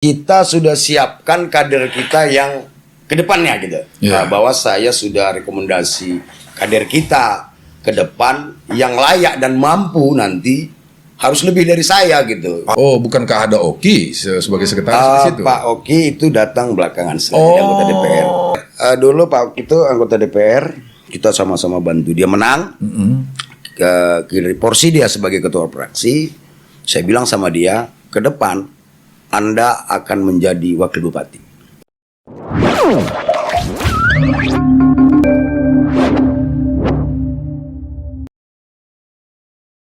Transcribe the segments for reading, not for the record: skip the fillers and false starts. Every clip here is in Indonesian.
kita sudah siapkan kader kita yang ke depannya gitu. Ya. Bahwa saya sudah rekomendasi kader kita ke depan yang layak dan mampu nanti harus lebih dari saya gitu. Oh, bukankah ada Oki sebagai sekretaris di situ? Pak Oki itu datang belakangan setelah jadi anggota DPR. Dulu Pak Oki itu anggota DPR, kita sama-sama bantu dia menang. Ke kiri porsi dia sebagai ketua fraksi, saya bilang sama dia, ke depan Anda akan menjadi wakil bupati.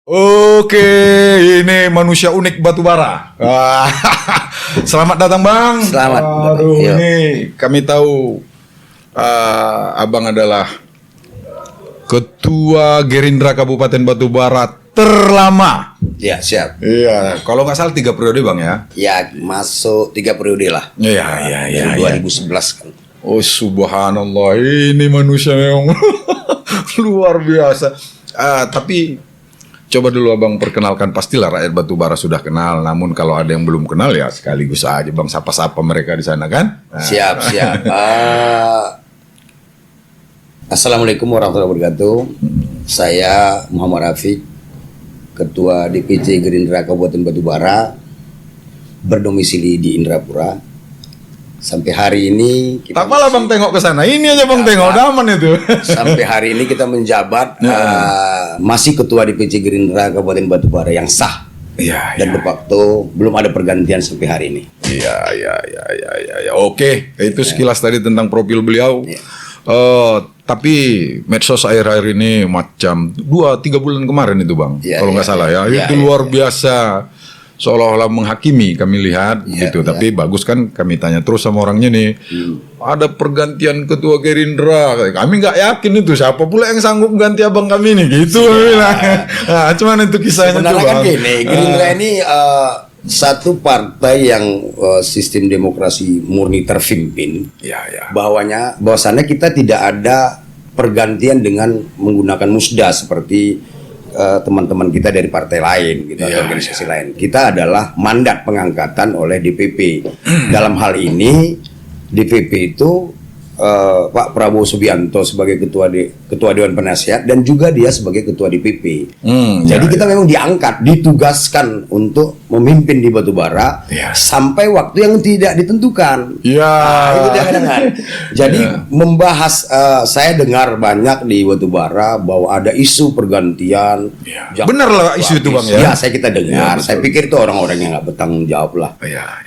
Oke, ini manusia unik batubara. Selamat datang Bang. Selamat. Aduh, Yuk. ini kami tahu Abang adalah Ketua Gerindra Kabupaten Batubara terlama. Ya siap. Iya, kalau nggak salah 3 periode Bang ya. Ya masuk 3 periode lah. Iya. Dari 2011 kan. Oh subhanallah, ini manusia memang luar biasa. Tapi coba dulu Abang perkenalkan, pastilah rakyat Batubara sudah kenal. Namun kalau ada yang belum kenal ya sekaligus aja Bang sapa-sapa mereka di sana kan. Siap. Assalamualaikum warahmatullahi wabarakatuh. Saya Muhammad Rafiq, Ketua DPC Gerindra Kabupaten Batubara, berdomisili di Indrapura. Sampai hari ini kita Tak malah Bang tengok ke sana. Ini aja Bang tengok, udah aman itu. sampai hari ini kita menjabat masih Ketua DPC Gerindra Kabupaten Batubara yang sah Iya. dan berwaktu, belum ada pergantian sampai hari ini. Iya. Oke, itu sekilas tadi tentang profil beliau. Iya. Tapi medsos akhir-akhir ini macam 2-3 bulan kemarin itu Bang, Iya, kalau nggak salah ya, iya, itu luar biasa, seolah-olah menghakimi kami lihat gitu. Tapi bagus kan, kami tanya terus sama orangnya nih, ada pergantian ketua Gerindra, kami nggak yakin itu siapa pula yang sanggup ganti abang kami nih gitu. Nah, cuman itu kisahnya tuh Sebenarnya kan Bang. gini, Gerindra ini satu partai yang sistem demokrasi murni terpimpin. Ya. Bahwasannya kita tidak ada pergantian dengan menggunakan musda seperti teman-teman kita dari partai lain gitu, atau organisasi lain. Kita adalah mandat pengangkatan oleh DPP. Dalam hal ini DPP itu Pak Prabowo Subianto sebagai ketua Dewan Penasihat dan juga dia sebagai ketua DPP. Jadi kita memang diangkat, ditugaskan untuk memimpin di Batubara sampai waktu yang tidak ditentukan. Itu jangan-jangan. Jadi membahas, saya dengar banyak di Batubara bahwa ada isu pergantian. Benar lah isu itu Bang ya. Ya, kita dengar. Saya pikir itu orang-orang yang nggak bertanggung jawab lah.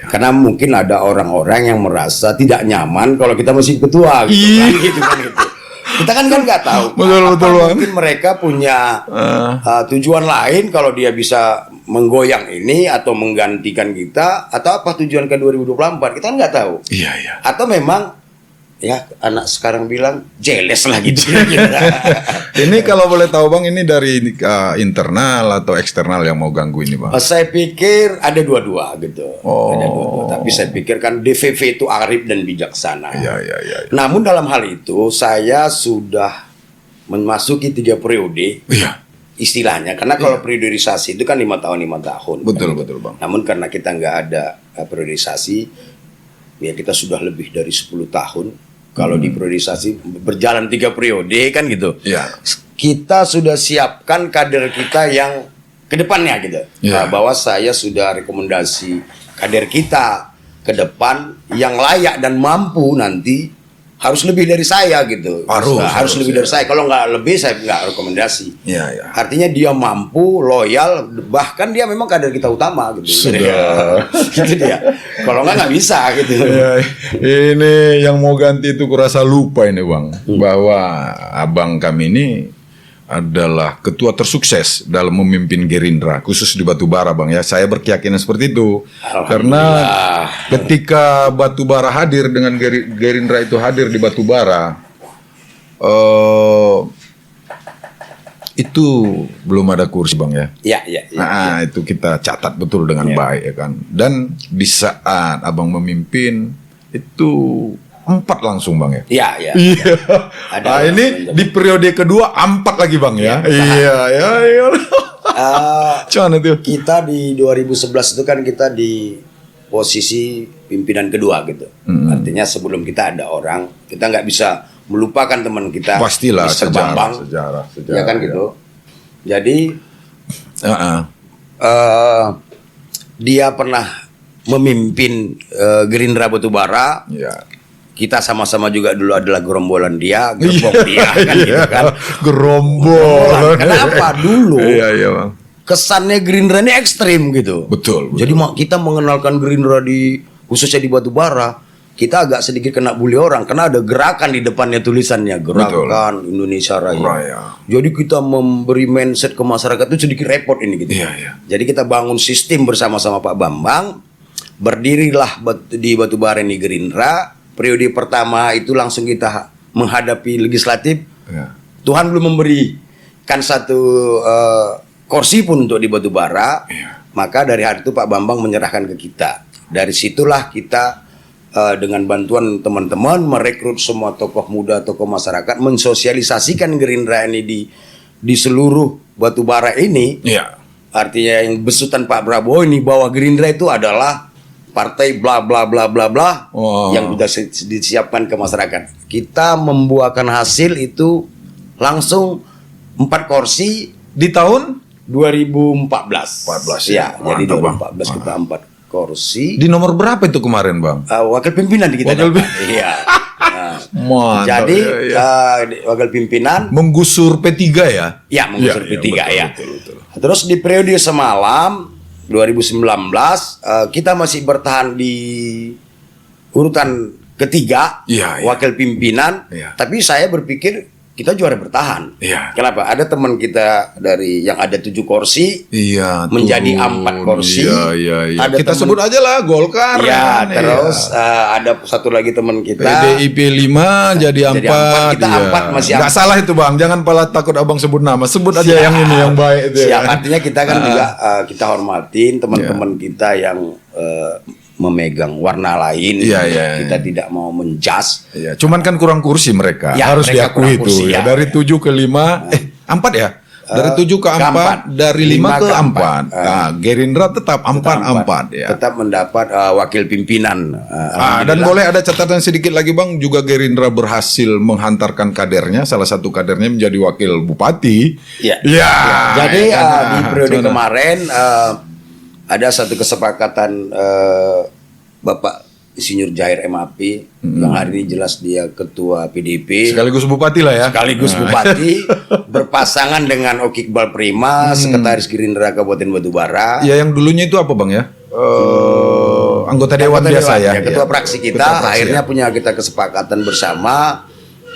Karena Karena mungkin ada orang-orang yang merasa tidak nyaman kalau kita masih ketua gitu kan. Kita kan nggak tahu. Betul. Mungkin mereka punya tujuan lain kalau dia bisa menggoyang ini atau menggantikan kita, atau apa tujuan ke 2024 kita kan nggak tahu. Iya. Atau memang ya anak sekarang bilang jeles lah gitu. Ini kalau boleh tahu Bang, ini dari internal atau eksternal yang mau ganggu ini Bang? Saya pikir ada dua-dua gitu. Ada dua-dua. Tapi saya pikir kan DVV itu arif dan bijaksana. Iya. Namun dalam hal itu saya sudah memasuki 3 periode. Iya. Istilahnya, karena kalau periodisasi itu kan 5 tahun. Betul Bang. Namun karena kita nggak ada periodisasi, ya kita sudah lebih dari 10 tahun. Kalau di periodisasi berjalan 3 periode kan gitu. Iya. Kita sudah siapkan kader kita yang ke depannya gitu. Bahwa saya sudah rekomendasi kader kita ke depan yang layak dan mampu nanti harus lebih dari saya gitu. Harus lebih dari saya. Kalau nggak lebih saya nggak rekomendasi. Iya. Artinya dia mampu, loyal, bahkan dia memang kader kita utama gitu. Sudah. Gitu dia. Kalau nggak bisa gitu. Ya, ini yang mau ganti itu kurasa lupa ini Bang, bahwa abang kami ini adalah ketua tersukses dalam memimpin Gerindra, khusus di Batubara Bang ya. Saya berkeyakinan seperti itu. Karena ketika Batubara hadir dengan Gerindra itu hadir di Batubara, itu belum ada kursi Bang ya. Iya. Nah, itu kita catat betul dengan baik ya kan. Dan di saat abang memimpin itu 4 langsung Bang ya. Iya. Nah, ini di periode kedua 4 lagi Bang ya. Iya. Cuman itu kita di 2011 itu kan kita posisi pimpinan kedua gitu. Artinya sebelum kita ada orang, kita nggak bisa melupakan teman kita. Pastilah Mr. Bambang. sejarah. Ya kan gitu. Jadi dia pernah memimpin Gerindra Batubara. Ya. Kita sama-sama juga dulu adalah gerombolan dia, gerbong dia kan gitu kan. Gerombolan. Kenapa dulu? Iya, Bang. Kesannya Gerindra ini ekstrim gitu. Betul. Jadi kita mengenalkan Gerindra khususnya di Batubara, kita agak sedikit kena bully orang karena ada gerakan di depannya tulisannya Gerakan Indonesia Raya. Jadi kita memberi mindset ke masyarakat itu sedikit repot ini gitu. Iya. Jadi kita bangun sistem bersama-sama Pak Bambang, berdirilah di Batubara ini Gerindra. Periode pertama itu langsung kita menghadapi legislatif. Ya. Tuhan belum memberikan satu kursi pun untuk di Batubara. Ya. Maka dari hari itu Pak Bambang menyerahkan ke kita. Dari situlah kita dengan bantuan teman-teman merekrut semua tokoh muda, tokoh masyarakat, mensosialisasikan Gerindra ini di seluruh Batubara ini. Iya. Artinya yang besutan Pak Prabowo ini bahwa Gerindra itu adalah partai bla bla bla bla bla yang sudah disiapkan ke masyarakat. Kita membuahkan hasil itu langsung 4 kursi Di tahun 2014. Ya, jadi 2014 kita 4 kursi. Di nomor berapa itu kemarin, Bang? Wakil pimpinan kita dapat. Iya. Mantap, Jadi ya. wakil pimpinan Menggusur P3 ya? ya menggusur P3 ya. Betul. Terus di periode semalam 2019 kita masih bertahan di urutan ketiga wakil pimpinan. Tapi saya berpikir kita juara bertahan. Kenapa? Ada teman kita yang ada 7 kursi menjadi 4 kursi. Ada kita sebut aja lah Golkar. Terus ada satu lagi teman kita PDIP 5 jadi 4. Kita 4 masih 4. Nggak salah itu, Bang. Jangan pala takut Abang sebut nama. Sebut aja yang ini yang baik itu. Artinya kita kan juga kita hormatin teman-teman kita yang memegang warna lain. Kita tidak mau menjas. Cuman kan kurang kursi mereka. Harus mereka diakui itu. Kursi, Dari 7 ke 5 4 ya. Dari 7 ke 4, dari 5 ke 4. Nah, Gerindra tetap 4 ya. Tetap mendapat wakil pimpinan. Dan boleh ada catatan sedikit lagi, Bang, juga Gerindra berhasil menghantarkan kadernya, salah satu kadernya menjadi wakil bupati. Jadi di periode kemarin ada satu kesepakatan Bapak Insinyur Jair MAP yang hari ini jelas dia ketua PDIP sekaligus bupati lah ya. Sekaligus bupati berpasangan dengan Oki Iqbal Prima, sekretaris Gerindra Kabupaten Batubara. Ya, yang dulunya itu apa, Bang ya? Anggota dewan biasa ya. Ketua fraksi kita akhirnya punya kita kesepakatan bersama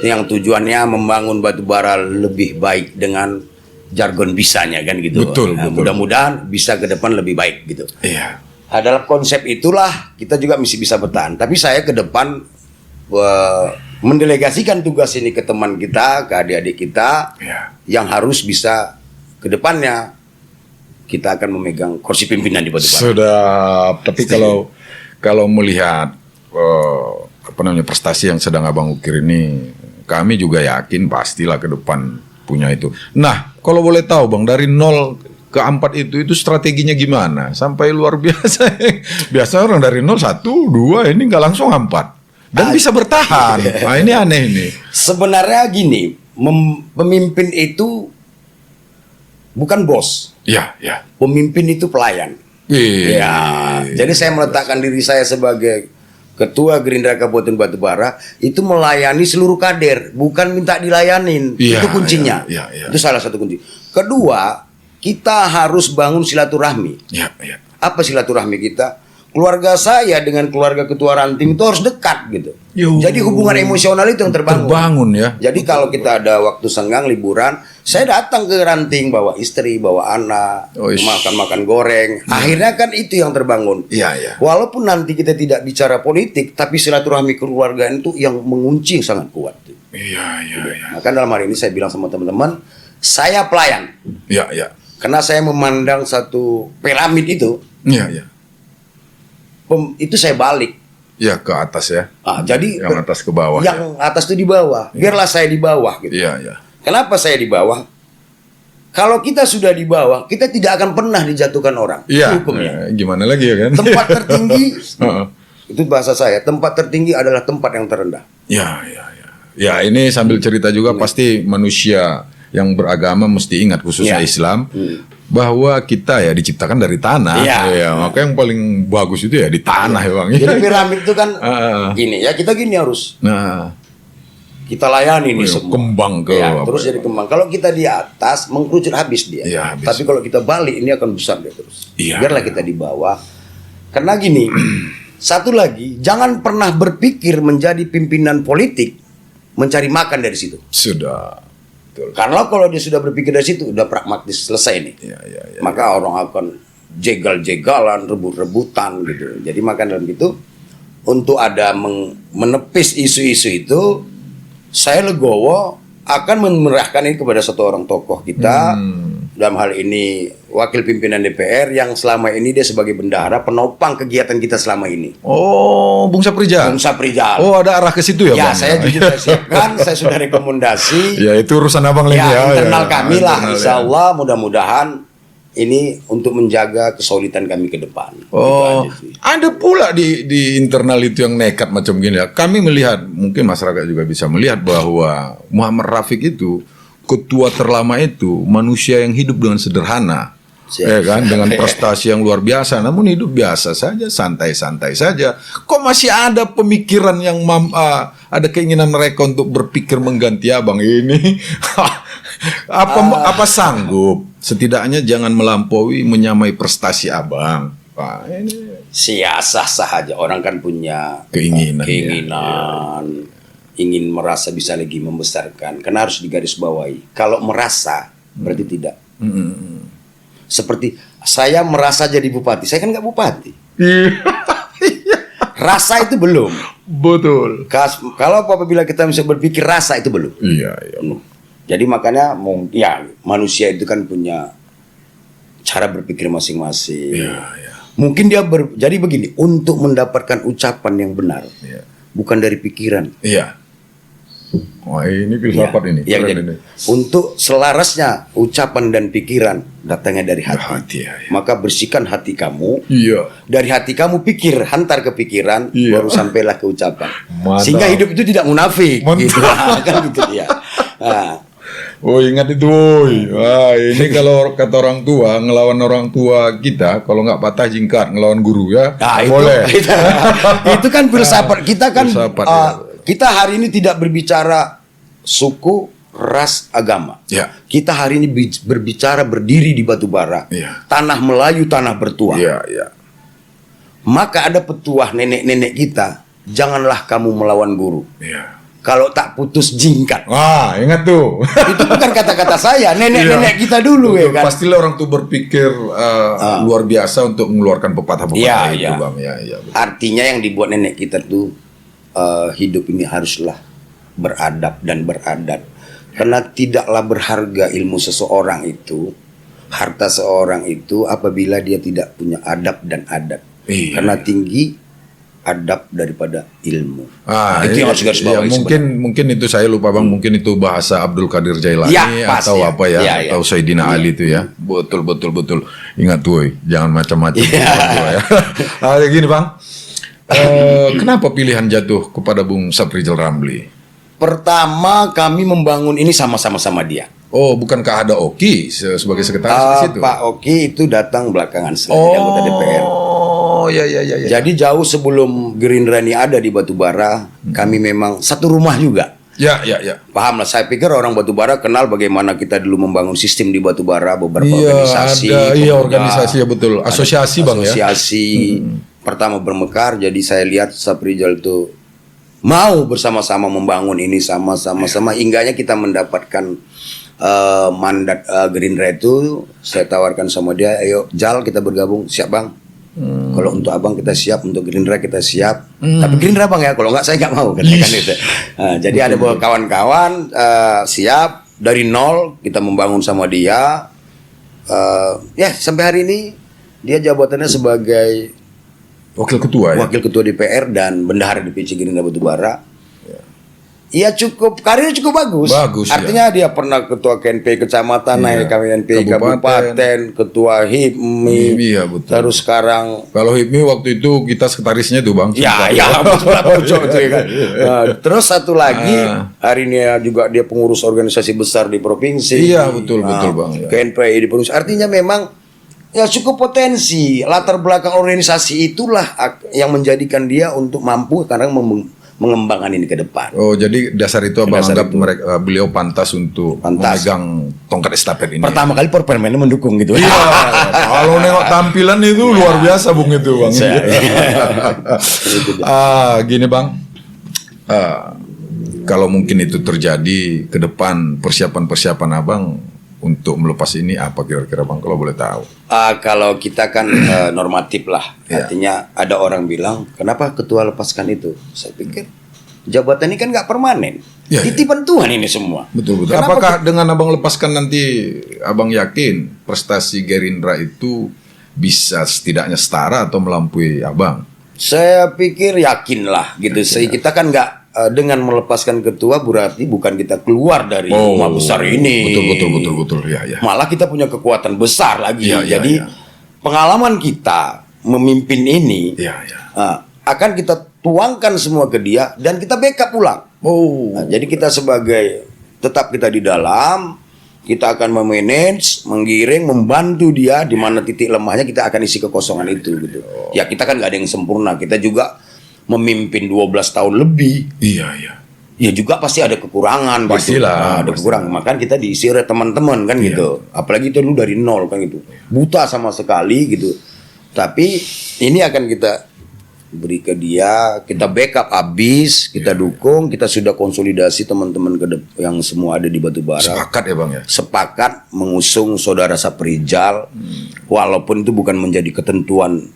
yang tujuannya membangun Batubara lebih baik dengan jargon bisanya kan gitu. Betul. Mudah-mudahan bisa ke depan lebih baik gitu. Dalam konsep itulah kita juga mesti bisa bertahan. Tapi saya ke depan mendelegasikan tugas ini ke teman kita, ke adik-adik kita yang harus bisa ke depannya kita akan memegang kursi pimpinan di Batubara. Sudah. Tapi kalau melihat prestasi yang sedang Abang ukir ini, kami juga yakin pastilah ke depan punya itu. Nah, kalau boleh tahu, Bang, dari 0 ke 4 itu strateginya gimana? Sampai luar biasa. Biasa orang dari 0, 1, 2 ini nggak langsung 4 dan bisa bertahan. Nah, ini aneh ini. Sebenarnya gini, pemimpin itu bukan bos. Pemimpin itu pelayan. Jadi saya meletakkan diri saya sebagai Ketua Gerindra Kabupaten Batubara itu melayani seluruh kader, bukan minta dilayanin. Itu kuncinya. Itu salah satu kunci. Kedua, kita harus bangun silaturahmi. Apa silaturahmi kita? Keluarga saya dengan keluarga ketua ranting itu harus dekat gitu. Jadi hubungan emosional itu yang terbangun. Jadi kalau kita ada waktu senggang liburan, saya datang ke ranting bawa istri, bawa anak, makan goreng. Akhirnya kan itu yang terbangun. Walaupun nanti kita tidak bicara politik, tapi silaturahmi keluargaan itu yang mengunci yang sangat kuat. Maka dalam hari ini saya bilang sama teman-teman, saya pelayan. Karena saya memandang satu piramid itu. Itu saya balik ke atas ya. Jadi yang atas ke bawah. Yang atas itu di bawah. Biarlah saya di bawah gitu. Kenapa saya di bawah? Kalau kita sudah di bawah, kita tidak akan pernah dijatuhkan orang. Iya. Itu hukumnya. Gimana lagi ya kan? Tempat tertinggi, Heeh. itu bahasa saya, tempat tertinggi adalah tempat yang terendah. Ya, ya, ya. Ya, ini sambil cerita juga pasti manusia yang beragama mesti ingat khususnya Ya. Islam bahwa kita ya diciptakan dari tanah. Ya. Ya, maka yang paling bagus itu ya di tanah ya, Bang. Jadi piramid itu kan Ah. gini ya, kita gini harus Nah, kita layani nih semua. kembang ke Ya, apa terus ya? jadi kembang. Kalau kita di atas mengkerucut habis dia. Iya, habis. Tapi kalau kita balik ini akan besar dia terus. Iya. Biarlah kita di bawah. Karena gini, satu lagi, jangan pernah berpikir menjadi pimpinan politik mencari makan dari situ. Sudah. Betul. Karena kalau dia sudah berpikir dari situ udah pragmatis selesai nih. Ya, ya, ya. Maka orang akan jegal-jegalan, rebut-rebutan gitu. Jadi maka dalam itu untuk ada menepis isu-isu itu, saya legowo akan menyerahkan ini kepada satu orang tokoh kita, dalam hal ini wakil pimpinan DPR yang selama ini dia sebagai bendahara penopang kegiatan kita selama ini. Oh, Bung Saprijal. Bung Saprijal. Oh, ada arah ke situ ya, Ya, Bang? saya jujur saya siapkan, saya sudah rekomendasi. Ya, itu urusan Abang lagi Ya, ya. internal ya. kami lah, Internal, insya ya. Allah mudah-mudahan ini untuk menjaga kesolidan kami ke depan. Oh, Itu aja sih. ada pula di internal itu yang nekat macam gini ya. Kami melihat, mungkin masyarakat juga bisa melihat bahwa Muhammad Rafiq itu ketua terlama itu manusia yang hidup dengan sederhana, Siap. ya kan, dengan prestasi yang luar biasa, namun hidup biasa saja, santai-santai saja. Kok masih ada pemikiran yang ada keinginan mereka untuk berpikir mengganti abang ini? apa sanggup? Setidaknya jangan melampaui menyamai prestasi abang. Pak, ini Sah-sah aja, orang kan punya Keinginan, keinginan, ingin merasa bisa lagi membesarkan. Karena harus digarisbawahi. Kalau merasa berarti tidak. Seperti saya merasa jadi bupati, saya kan nggak bupati. Rasa itu belum. betul. Kalau apabila kita bisa berpikir rasa itu belum. Iya, iya. Jadi makanya ya manusia itu kan punya cara berpikir masing-masing. Iya, iya. Mungkin dia jadi begini, untuk mendapatkan ucapan yang benar, Iya. bukan dari pikiran. Iya. Wah, ini filsafat ini. Ya, Keren jadi, ini. untuk selarasnya ucapan dan pikiran datangnya dari hati. Hati, ya, ya. Maka bersihkan hati kamu. Iya. Dari hati kamu pikir, hantar ke pikiran, Iya. baru sampailah ke ucapan. Mantap. Sehingga hidup itu tidak munafik. Mantap. Gitu. Kan gitu dia. Nah, Oh, ingat itu, woy. Wah, ini kalau kata orang tua, ngelawan orang tua kita, kalau nggak patah jingkat, ngelawan guru ya, nah, boleh. itu kan filsafat. Kita kan Filsafat, ya. kita hari ini tidak berbicara suku, ras, agama. Ya. Kita hari ini berbicara berdiri di batu bara. Iya. Tanah Melayu, tanah bertuah. Iya, iya. Maka ada petuah nenek-nenek kita, janganlah kamu melawan guru. Iya. Kalau tak putus jingkat. Wah, ingat tuh. Itu bukan kata-kata saya, nenek-nenek kita dulu ya kan. Pastilah orang tuh berpikir luar biasa untuk mengeluarkan pepatah-pepatah Iya, itu, iya. Bang. Ya, iya. Betul. Artinya yang dibuat nenek kita tuh hidup ini haruslah beradab dan beradat. Karena tidaklah berharga ilmu seseorang itu, harta seorang itu apabila dia tidak punya adab dan adat. Iya. Karena tinggi adab daripada ilmu. iya, Itu yang harus garis iya, bawahi mungkin itu saya lupa Bang, mungkin itu bahasa Abdul Qadir Jailani Ya, pas, atau ya. apa ya, Ya, ya. atau Sayyidina Ali itu ya. Betul. Ingat tuh, jangan macam-macam. Iya. Gini Bang, kenapa pilihan jatuh kepada Bung Saprijal Ramli? Pertama kami membangun ini sama-sama dia. Oh, bukankah ada Oki sebagai sekretaris di situ? Pak Oki itu datang belakangan setelah jadi anggota DPR. Oh, ya. Jadi jauh sebelum Gerindra ini ada di Batubara, kami memang satu rumah juga. Ya. Paham lah, saya pikir orang Batubara kenal bagaimana kita dulu membangun sistem di Batubara, beberapa Iya, organisasi. ada, iya pemuda, organisasi ya betul. Asosiasi Bang ya. asosiasi pertama bermekar, jadi saya lihat Saprijal itu mau bersama-sama membangun ini sama-sama hingganya kita mendapatkan mandat Gerindra itu. Saya tawarkan sama dia, ayo Jal kita bergabung, siap Bang. Kalau untuk abang kita siap, untuk Gerindra kita siap. Tapi Gerindra Bang ya, kalau nggak saya nggak mau katakan itu. Jadi ada beberapa kawan-kawan siap dari nol kita membangun sama dia. Ya sampai hari ini dia jabatannya sebagai Wakil ketua ya. Wakil Ketua DPR dan Bendahara DPC Gerindra Batubara. Ya cukup, karirnya cukup bagus. Bagus, Artinya dia pernah ketua KNP kecamatan, naik KNP kabupaten, ketua HIPMI. Iya, betul. Terus sekarang Kalau HIPMI waktu itu kita sekretarisnya tuh Bang. ya sebelah pojok itu ya kan. Nah, terus satu lagi hari ini juga dia pengurus organisasi besar di provinsi. Iya, betul Bang. Ya. KNPI di pengurus. Artinya memang ya cukup potensi. Latar belakang organisasi itulah yang menjadikan dia untuk mampu karena mengembangkan ini ke depan. Oh, jadi dasar itu Abang Dasar anggap itu. beliau pantas untuk memegang tongkat estafet ini. Pertama kali Permennya mendukung gitu. Iya, kalau nengok tampilan itu luar biasa Bung itu Bang. Gini Bang, kalau mungkin itu terjadi ke depan persiapan Abang untuk melepas ini apa kira-kira Bang kalau boleh tahu? Kalau kita kan normatif lah, artinya ada orang bilang kenapa ketua lepaskan itu? Saya pikir jabatan ini kan nggak permanen, titipan Tuhan ini semua. Betul. Kenapa Apakah dengan Abang lepaskan nanti Abang yakin prestasi Gerindra itu bisa setidaknya setara atau melampaui Abang? Saya pikir yakin lah gitu. Kita kan nggak dengan melepaskan ketua berarti bukan kita keluar dari rumah besar ini. Betul. Ya. Malah kita punya kekuatan besar lagi. Jadi pengalaman kita memimpin ini akan kita tuangkan semua ke dia dan kita backup pulang. Jadi kita sebagai tetap kita di dalam, kita akan memanage, menggiring, membantu dia di mana titik lemahnya kita akan isi kekosongan itu gitu. Ya kita kan nggak ada yang sempurna. Kita juga memimpin 12 tahun lebih. Iya. Ya juga pasti ada kekurangan. Pastilah. Ada kekurangan. Makanya kita diisi oleh teman-teman kan gitu. Apalagi itu dulu dari nol kan gitu. Buta sama sekali gitu. Tapi ini akan kita beri ke dia, kita backup habis, kita dukung, kita sudah konsolidasi teman-teman yang semua ada di Batubara. Sepakat ya Bang ya? Sepakat mengusung Saudara Saprijal, walaupun itu bukan menjadi ketentuan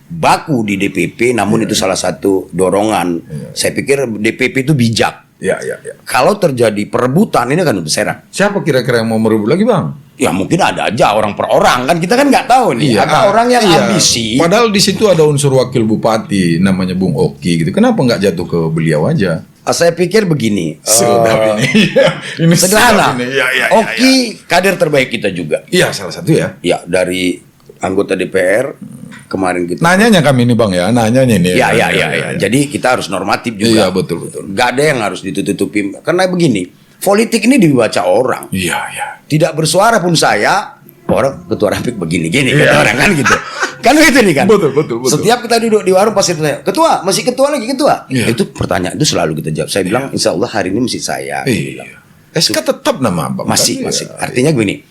baku di DPP, namun itu salah satu dorongan. Saya pikir DPP itu bijak. Ya. Kalau terjadi perebutan ini kan berserak. Siapa kira-kira yang mau merebut lagi Bang? Ya mungkin ada aja orang per orang kan, kita kan nggak tahu nih. Ada orang yang ambisi. Padahal di situ ada unsur wakil bupati namanya Bung Oki gitu. Kenapa nggak jatuh ke beliau aja? Saya pikir begini. Ini sederhana. Ya. Oki kader terbaik kita juga. Iya, salah satu ya. Ya, dari anggota DPR kemarin kita. Nanyanya kami ini Bang ya, nanyanya ini. Ya. Jadi kita harus normatif juga. Iya, betul. Gak ada yang harus ditutupi. Karena begini, politik ini dibaca orang. Iya. Tidak bersuara pun saya, orang ketua Rapik begini-gini kata orang kan gitu. Kan gitu nih kan. Betul. Setiap kita duduk di warung pasti bertanya, ketua, masih ketua lagi ketua? Iya. Itu pertanyaan itu selalu kita jawab. Saya bilang, insya Allah hari ini mesti saya. Iya. SK tetap nama Bang. Masih. Artinya begini,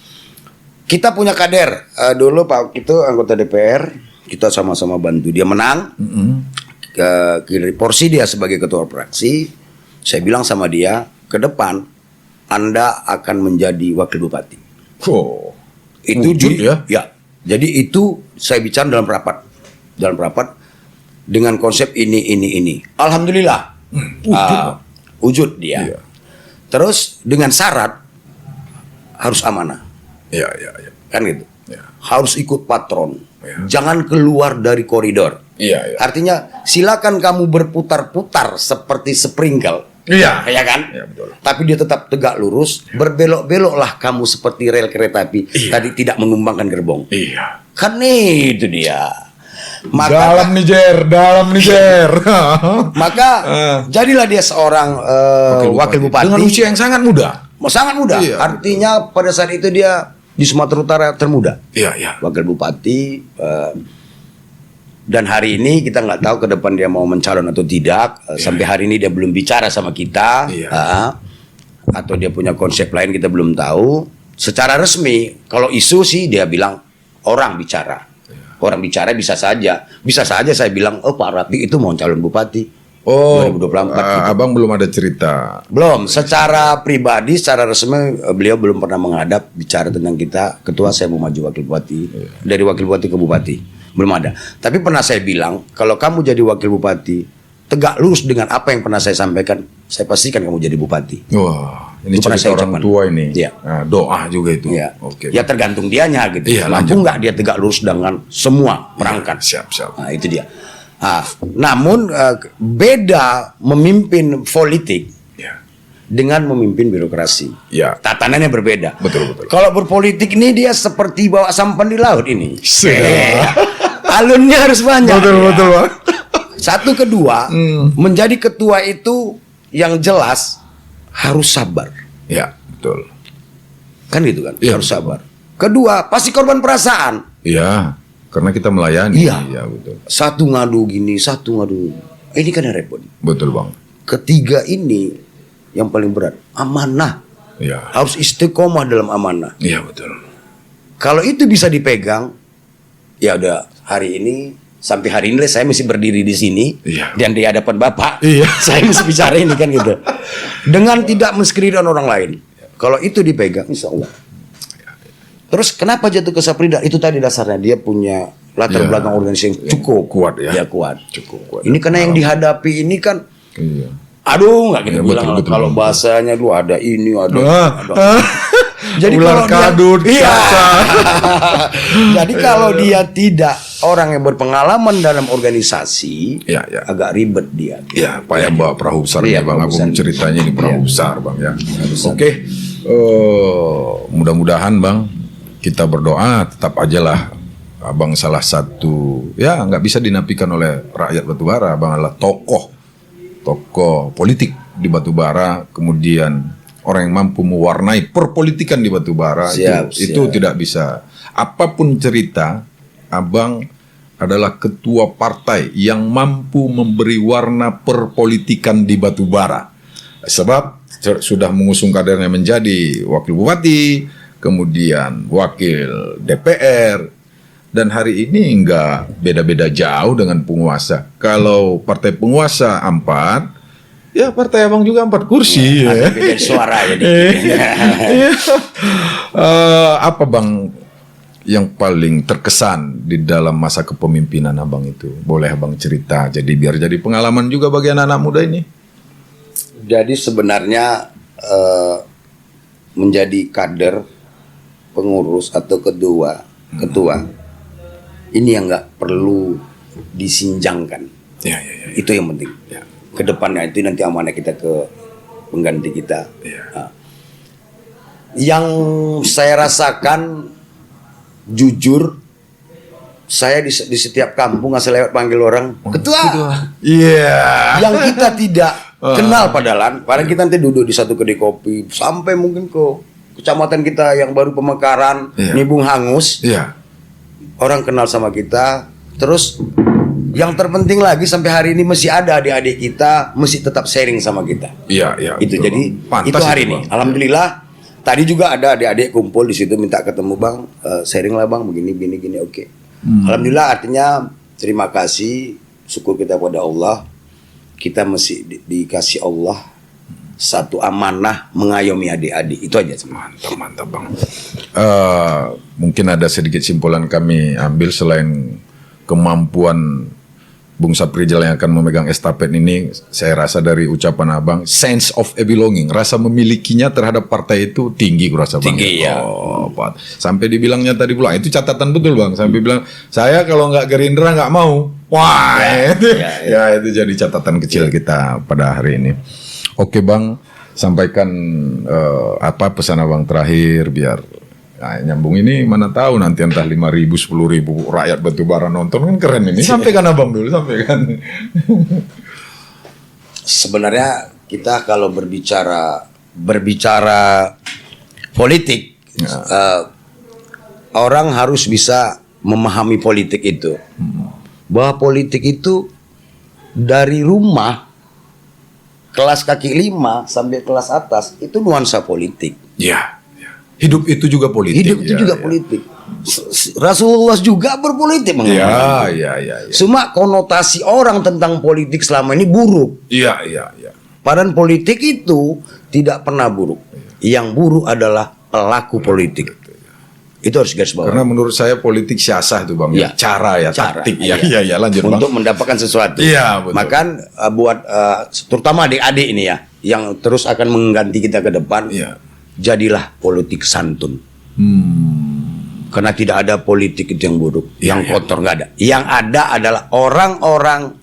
kita punya kader. Dulu Pak itu anggota DPR, kita sama-sama bantu dia menang. Ke porsi dia sebagai ketua fraksi, saya bilang sama dia, ke depan Anda akan menjadi wakil bupati. Itu wujud ya? Jadi itu saya bicara dalam rapat dengan konsep ini. Alhamdulillah, wujud dia. Iya. Terus dengan syarat harus amanah. Iya. Kan gitu. Iya. Harus ikut patron. Iya. Jangan keluar dari koridor. Iya. Artinya silakan kamu berputar-putar seperti sprinkle. Iya. Ya kan? Iya, betul. Tapi dia tetap tegak lurus, berbelok-beloklah kamu seperti rel kereta api. Tadi tidak menumbangkan gerbong. Iya. Kan itu dia. Dalam Niger. Maka jadilah dia seorang wakil bupati dengan usia yang sangat muda. Sangat muda. Iya, Artinya pada saat itu dia di Sumatera Utara termuda. Iya. Wakil bupati. Dan hari ini kita nggak tahu ke depan dia mau mencalon atau tidak. Sampai hari ini dia belum bicara sama kita. Atau dia punya konsep lain kita belum tahu. Secara resmi, kalau isu sih dia bilang orang bicara. Orang bicara bisa saja saya bilang, Pak Rapi itu mau calon bupati 2024 gitu. Abang belum ada cerita. Belum, secara pribadi, secara resmi beliau belum pernah menghadap bicara tentang kita, ketua saya mau maju wakil bupati, dari wakil bupati ke bupati. Belum ada. Tapi pernah saya bilang, kalau kamu jadi wakil bupati, tegak lurus dengan apa yang pernah saya sampaikan, saya pastikan kamu jadi bupati. Wah, ini Itu pernah cerita saya orang ucapkan. tua ini. Iya. Nah, doa juga itu. Ya. Oke. Ya tergantung dianya gitu. Iya, Mampu lanjut. nggak dia tegak lurus dengan semua perangkat. Siap. Nah, itu dia. Namun beda memimpin politik dengan memimpin birokrasi. Ya. Tatanannya berbeda. Betul. Kalau berpolitik ini dia seperti bawa sampan di laut ini. Sudah. Alunnya harus banyak. Betul, Bang. Satu, kedua, menjadi ketua itu yang jelas harus sabar. Ya, betul. Kan gitu kan? Iya, Harus betul. sabar. Kedua, pasti korban perasaan. Iya, karena kita melayani. Iya. Iya, betul. Satu ngadu gini, satu ngadu. Ini kan yang repot. Betul, Bang. Ketiga ini yang paling berat, amanah. Iya. Harus istiqomah dalam amanah. Iya, betul. Kalau itu bisa dipegang, ya udah hari ini sampai hari ini saya mesti berdiri di sini Iya. dan di hadapan Bapak. Iya. Saya mesti bicara ini kan gitu. Dengan tidak menskridan orang lain. Kalau itu dipegang, insya Allah. Terus kenapa jatuh ke Saprida? Itu tadi dasarnya dia punya latar Iya. belakang organisasi yang cukup kuat ya. Ya kuat. Cukup kuat. Ini karena yang dihadapi ini kan, Iya. aduh nggak kita Iya, bilang betul, kalau betul. bahasanya dulu ada ini ada. Jadi Ular kalau dia- kadut, iya. kasar. Jadi kalau dia tidak orang yang berpengalaman dalam organisasi, Iya, iya. agak ribet dia. Ya, payah bawa perahu besar Iya, nih, Bang. perahu Aku besar. ceritanya ini perahu Iya. besar, Bang ya. Oke. Mudah-mudahan, Bang, kita berdoa tetap aja lah Abang salah satu ya nggak bisa dinafikan oleh rakyat Batubara. Abang adalah tokoh politik di Batubara, kemudian orang yang mampu mewarnai perpolitikan di Batubara. Siap, itu siap. tidak bisa. Apapun cerita, Abang adalah ketua partai yang mampu memberi warna perpolitikan di Batubara. Sebab sudah mengusung kadernya menjadi wakil bupati, kemudian wakil DPR, dan hari ini nggak beda-beda jauh dengan penguasa. Kalau partai penguasa 4, ya partai Abang juga 4 kursi. Ada Ya. beda suara jadi. Iya. Apa Bang yang paling terkesan di dalam masa kepemimpinan Abang itu? Boleh Abang cerita, jadi biar jadi pengalaman juga bagi anak-anak muda ini. Jadi sebenarnya menjadi kader, pengurus atau ketua ini yang nggak perlu disinjangkan. Ya. Itu yang penting. Ya. Kedepannya itu nanti amanah kita ke pengganti kita. Ya. Nah, yang saya rasakan jujur, saya di setiap kampung asal lewat panggil orang ketua. Iya. Yang kita tidak kenal padahal kita nanti duduk di satu kedai kopi sampai mungkin ke kecamatan kita yang baru pemekaran, Iya. Nibung Hangus. Iya. Orang kenal sama kita. Terus yang terpenting lagi sampai hari ini masih ada adik-adik kita masih tetap sharing sama kita. Iya. Itu betul, jadi Bang. itu Pantas hari itu, ini. Bang. Alhamdulillah. Tadi juga ada adik-adik kumpul di situ minta ketemu Bang, sharing lah Bang, begini oke. Alhamdulillah, artinya terima kasih, syukur kita pada Allah. Kita masih dikasih Allah satu amanah mengayomi adik-adik. Itu aja semuanya. Mantap Bang. Mungkin ada sedikit simpulan kami ambil selain kemampuan Bung Saprijal yang akan memegang estafet ini, saya rasa dari ucapan Abang, sense of a belonging, rasa memilikinya terhadap partai itu tinggi, kurasa Bang. Tinggi, ya. Oh, Pak. Sampai dibilangnya tadi pulang, itu catatan betul Bang. Sampai bilang, saya kalau nggak Gerindra nggak mau. Wah, ya, itu jadi catatan kecil kita pada hari ini. Oke Bang, sampaikan apa pesan Abang terakhir biar nyambung ini, mana tahu nanti entah 5.000, 10.000 rakyat Batubara nonton, kan keren ini. Sampaikan Abang dulu, sampaikan. Sebenarnya kita kalau berbicara politik, orang harus bisa memahami politik itu. Bahwa politik itu dari rumah kelas kaki 5 sampai kelas atas itu nuansa politik. Ya. Hidup itu juga politik. Hidup itu juga politik. Rasulullah juga berpolitik mengenai. Ya. Cuma konotasi orang tentang politik selama ini buruk. Iya. Padahal politik itu tidak pernah buruk. Yang buruk adalah pelaku politik. Itu harus garis bawah. Karena menurut saya politik siasah itu Bang. Iya. Cara ya, Cara, taktik. iya. Iya, lanjut Bang. Untuk mendapatkan sesuatu. Iya, betul. Maka buat terutama adik-adik ini ya, yang terus akan mengganti kita ke depan. Iya. Jadilah politik santun. Karena tidak ada politik itu yang buruk, yang kotor nggak ada. Yang ada adalah orang-orang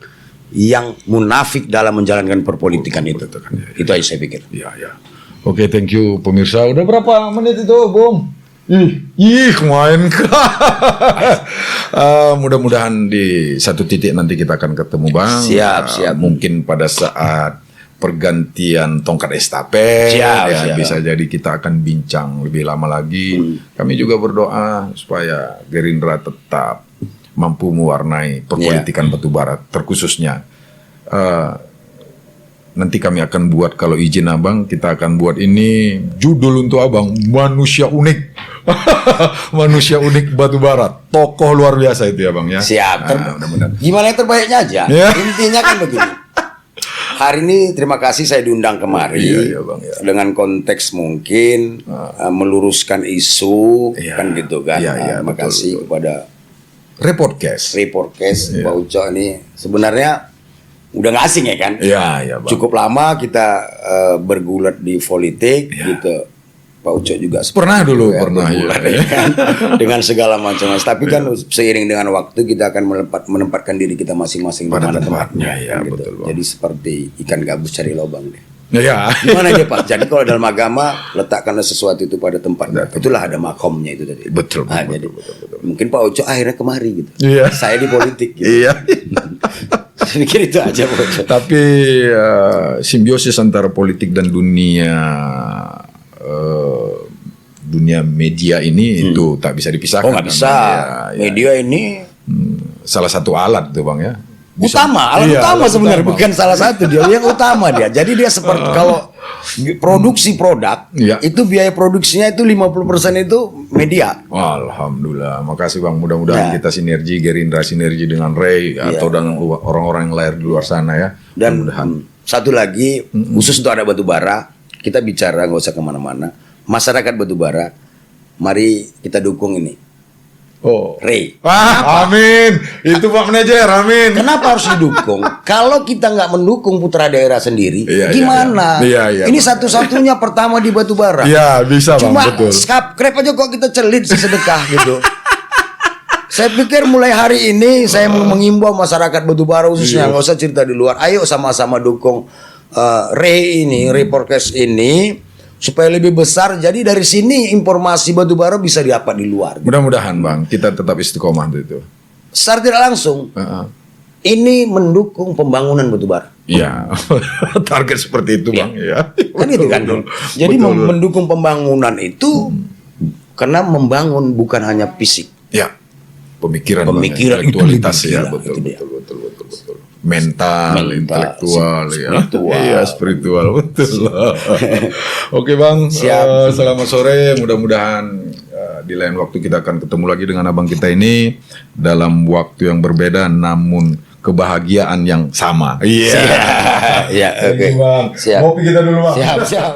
yang munafik dalam menjalankan perpolitikan itu. Itu aja saya pikir. Iya, ya. Oke, thank you pemirsa. Udah berapa menit itu, Bung? Ih, main kah? Mudah-mudahan di satu titik nanti kita akan ketemu, Bang. Siap. Mungkin pada saat pergantian tongkat estafet, Siap. bisa jadi kita akan bincang lebih lama lagi. Kami juga berdoa supaya Gerindra tetap mampu mewarnai perpolitikan batubara, terkhususnya. Nanti kami akan buat, kalau izin Abang, kita akan buat ini judul untuk Abang, Manusia Unik. Manusia Unik Batubara. Tokoh luar biasa itu ya Bang ya. Siap. Mudah-mudahan. Gimana yang terbaiknya aja. Ya. Intinya kan begini. Hari ini terima kasih saya diundang kemari. Iya, Bang, ya. Dengan konteks mungkin meluruskan isu, kan gitu kan. Terima kasih kepada Reportcast. Pak Uco ini sebenarnya udah nggak asing ya kan? Iya, Bang. Cukup lama kita bergulat di politik gitu. Pak Uco juga Pernah dulu, bergulat, ya kan? Dengan segala macam. Tapi kan seiring dengan waktu kita akan menempatkan diri kita masing-masing pada di mana tempatnya, ya, kan, gitu. betul, Bang. Jadi seperti ikan gabus cari lubang deh. Ya. Gimana aja Pak? Jadi kalau dalam agama letakkanlah sesuatu itu pada tempatnya. Itulah ada makomnya itu tadi. Betul, Nah, betul, jadi betul. mungkin Pak Uco akhirnya kemari gitu. Iya. Saya di politik gitu. Iya. Saya pikir itu aja Pak Uco. Tapi simbiosis antara politik dan dunia media ini itu tak bisa dipisahkan. Oh nggak bisa. Media ini Salah satu alat tuh Bang ya. alat utama sebenarnya, bukan salah satu, dia yang utama dia. Jadi dia seperti kalau produksi produk itu biaya produksinya itu 50% itu media. Alhamdulillah, makasih Bang. Mudah-mudahan kita sinergi, Gerindra sinergi dengan Ray atau dengan orang-orang yang lahir di luar sana ya. Dan satu lagi khusus untuk ada batubara, kita bicara nggak usah kemana-mana. Masyarakat batubara, mari kita dukung ini. Ray. Amin. Itu Pak Manajer, amin. Kenapa harus didukung? Kalau kita nggak mendukung putra daerah sendiri, gimana? Iya, ini satu-satunya pertama di batubara. Iya, bisa Bang, cuma betul. Krep aja kok kita celit sedekah gitu. Saya pikir mulai hari ini saya mengimbau masyarakat batubara khususnya, nggak usah cerita di luar. Ayo sama-sama dukung Ray ini, Ray Podcast ini, supaya lebih besar. Jadi dari sini informasi batubara bisa didapat di luar. Mudah-mudahan Bang, kita tetap istiqomah itu. Secara tidak langsung, ini mendukung pembangunan batubara. Iya, target seperti itu Bang. Ya. Kan itu kan. Jadi mendukung pembangunan itu karena membangun bukan hanya fisik. Ya, pemikiran intelektualitas ya, betul. Mental, intelektual, spiritual, betul. Oke Bang, selamat sore. Mudah-mudahan di lain waktu kita akan ketemu lagi dengan abang kita ini dalam waktu yang berbeda, namun kebahagiaan yang sama. Iya. Oke. Bang. Siap. Ngopi kita dulu Bang. Siap.